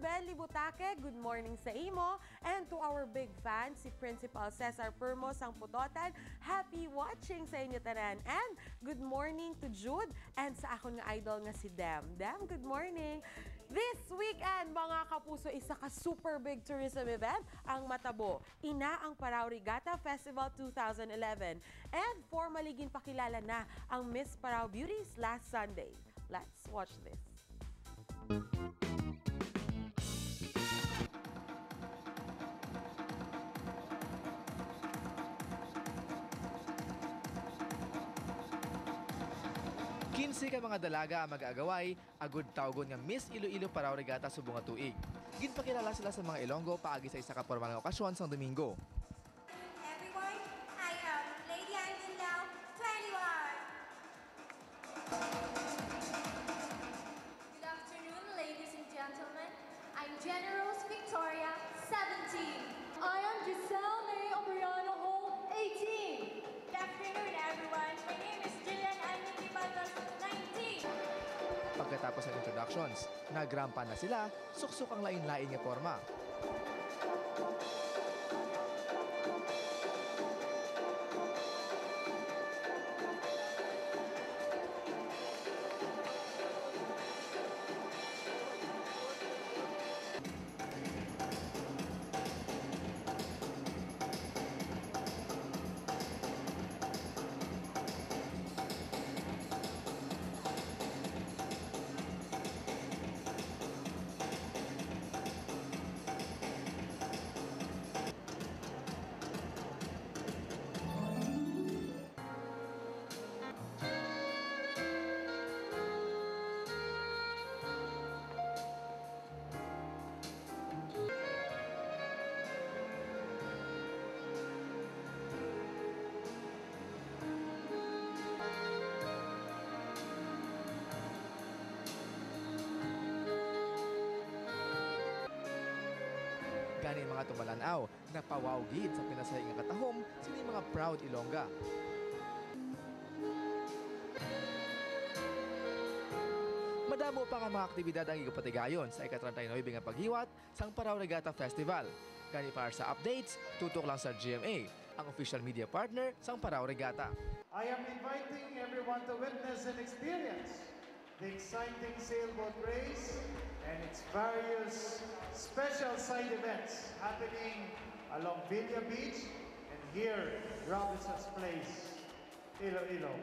Belly Butake, good morning sa imo. And to our big fan, si Principal Cesar Permo sang Putotan, happy watching sa inyo tanan. And good morning to Jude and sa akon nga idol nga si Dem. Dem, good morning. This weekend, mga kapuso, isa ka super big tourism event, ang Matabo. Ina ang Parao Regatta Festival 2011. And formally ginpakilala na ang Miss Parao Beauties last Sunday. Let's watch this. Kinsi ka mga dalaga ang mag-aagaway, agud tawgon nga Miss Iloilo Parao Regatta subong nga tuig. Ginpakilala sila sa mga Ilonggo paagi sa isa ka formal nga okasyon sang Domingo. Everyone, I am Lady Aileen Lau, 21. Good afternoon, ladies and gentlemen. I'm Generals Victoria, 17. I am Giselle May Obriano Hall, 18. Good afternoon, everyone. My name is Jillian Aileen Dimatas, 19. Pagkatapos ng introductions, nagrampan na sila, suksok ang lain-lain nga forma. Gani mga tumalanaw, napawawgid sa pinasay nga katahom sini mga proud Ilongga. Madamo pa nga mga aktibidad ang igapatigayon sa ika-39 nga paghiwat sang Parao Regatta Festival. Gani para sa updates, tutok lang sa GMA, ang official media partner sang Parao Regatta. I am inviting everyone to witness and experience the exciting sailboat race and its various special side events happening along Villa Beach and here, Robinson's Place, Iloilo.